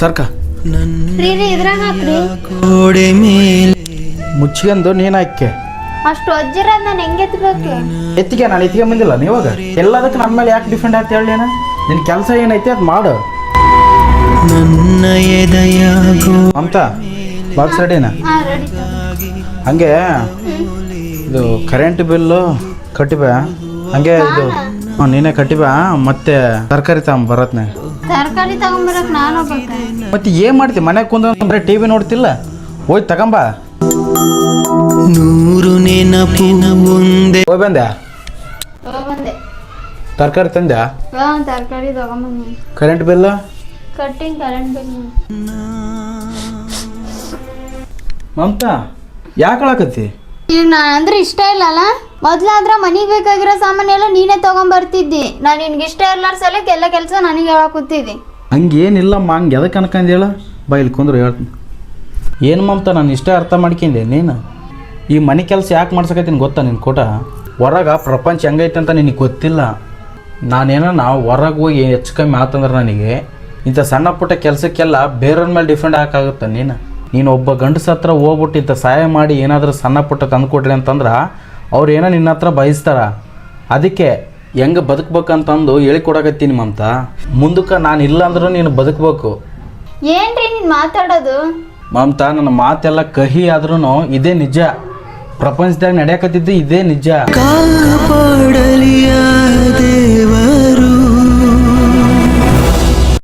ಸರ್ಕ ರೀ ಇದ್ರಾಗ ಹಾಕ್ರಿ. ಮುಚ್ಚಿಗೆಂದು ನೀನು ಹಾಕಿ ಅಷ್ಟು ಅಜ್ಜಿರ ನಾನು ಹೆಂಗೆ ಎತ್ತಬೇಕು? ಎತ್ತಿಗೆ ನಾನು ಎತ್ತಿಗೆ ಬಂದಿಲ್ಲ ನೀವಾಗ ಎಲ್ಲದಕ್ಕೆ ನನ್ನ ಮೇಲೆ ಯಾಕೆ ಡಿಫೆಂಡ್ ಆಗ್ತಾ ಹೇಳಿ ನಿನ್ನ ಕೆಲಸ ಏನೈತಿ ಅದು ಮಾಡು ಅಂತ ಬಾಕ್ಸ್ ರೆಡಿನಾ? ಹಾಂ ರೆಡಿ. ಹಂಗೆ ಇದು ಕರೆಂಟ್ ಬಿಲ್ಲು ಕಟ್ಟಿಬ ಹಂಗೆ ಇದು ನೀನೇ ಕಟ್ಟಿಬ ಮತ್ತೆ ತರಕಾರಿ ತಗೊಂಡ್ ಬರತ್ನೆ. ತರಕಾರಿ ತಗೊಂಬರಕ್ ನಾನು ಹೋಗ್ಬೇಕು. ಮತ್ತೆ ಏನು ಮಾಡ್ತಿ ಮನೆಗೆ ಕುಂದ ಬರೀ ಟಿ ವಿ ನೋಡ್ತಿಲ್ಲ ಹೋಯ್ ತಗೊಂಬ. ನೂರು ನೆನಪಿನ ಮುಂದೆ ಹೋಯ್ ಬಂದೆ ತಗೊಂಬಂದೆ. ತರಕಾರಿ ತಂದೆ ಹಾಂ ತರಕಾರಿ ತಗೊಂಬಂದಿ. Current bill cutting current bill. Mamata ಯಾಕೆ ಹೇಳಕತ್ತಿ? ಈಗ ನಾನು ಅಂದ್ರೆ ಇಷ್ಟ ಇಲ್ಲಲ್ಲ. ಮೊದ್ಲಾದ್ರೆ ಮನೆಗೆ ಬೇಕಾಗಿರೋ ಸಾಮಾನು ಎಲ್ಲ ನೀನೇ ತಗೊಂಬರ್ತಿದ್ದಿ. ನಾನು ನಿನ್ಗೆ ಇಷ್ಟ ಇರ್ಲಾರ ಸಲಕ್ಕೆ ಎಲ್ಲ ಕೆಲಸ ನನಗೆ ಹೇಳಕ್ ಕೂತಿದ್ದಿ. ಹಂಗೇನಿಲ್ಲಮ್ಮ ಹಂಗೆ ಎದಕ್ಕೆ ಅನ್ಕಂದು ಹೇಳ ಬೈಲಿ ಕುಂದ್ರೆ ಹೇಳ್ತೀನಿ. ಏನು ಮಮತಾ ನಾನು ಇಷ್ಟ ಅರ್ಥ ಮಾಡ್ಕೊಂಡೆ ನೀನು ಈ ಮನೆ ಕೆಲಸ ಯಾಕೆ ಮಾಡ್ಸಕತ್ತೀನಿ ಗೊತ್ತಾ ನಿನ್ನ ಕೋಟ? ಹೊರಗೆ ಪ್ರಪಂಚ ಹೆಂಗೈತೆ ಅಂತ ನಿನಗೆ ಗೊತ್ತಿಲ್ಲ. ನಾನೇನೋ ಹೊರಗೆ ಹೋಗಿ ಹೆಚ್ಚು ಕಮ್ಮಿ ಆತಂದ್ರೆ ನನಗೆ ಇಂಥ ಸಣ್ಣ ಪುಟ್ಟ ಕೆಲಸಕ್ಕೆಲ್ಲ ಬೇರೆಯವ್ರ ಮೇಲೆ ಡಿಫೆಂಡ್ ಹಾಕಾಗುತ್ತೆ. ನೀನು ಒಬ್ಬ ಗಂಡಸ ಹತ್ರ ಹೋಗ್ಬಿಟ್ಟು ಇಂಥ ಸಹಾಯ ಮಾಡಿ ಏನಾದರೂ ಸಣ್ಣ ಪುಟ್ಟ ತಂದುಕೊಡ್ರಿ ಅಂತಂದ್ರೆ ಅವ್ರು ಏನೋ ನಿನ್ನ ಹತ್ರ ಬಯಸ್ತಾರ. ಅದಕ್ಕೆ ಹೆಂಗೆ ಬದುಕ್ಬೇಕಂತಂದು ಹೇಳಿಕೊಡಕತ್ತೀನಿ ಮಮತಾ. ಮುಂದಕ್ಕೆ ನಾನು ಇಲ್ಲ ಅಂದ್ರೂ ನೀನು ಬದುಕಬೇಕು. ಏನ್ರಿ ನೀನು ಮಾತಾಡೋದು? ಮಮತಾ ನನ್ನ ಮಾತೆಲ್ಲ ಕಹಿ ಆದ್ರೂ ಇದೇ ನಿಜ. ಪ್ರಪಂಚದಾಗ ನಡೆಯಕತ್ತಿದ್ದು ಇದೇ ನಿಜ. ಕಾಪಾಡಲಿಯ ದೇವ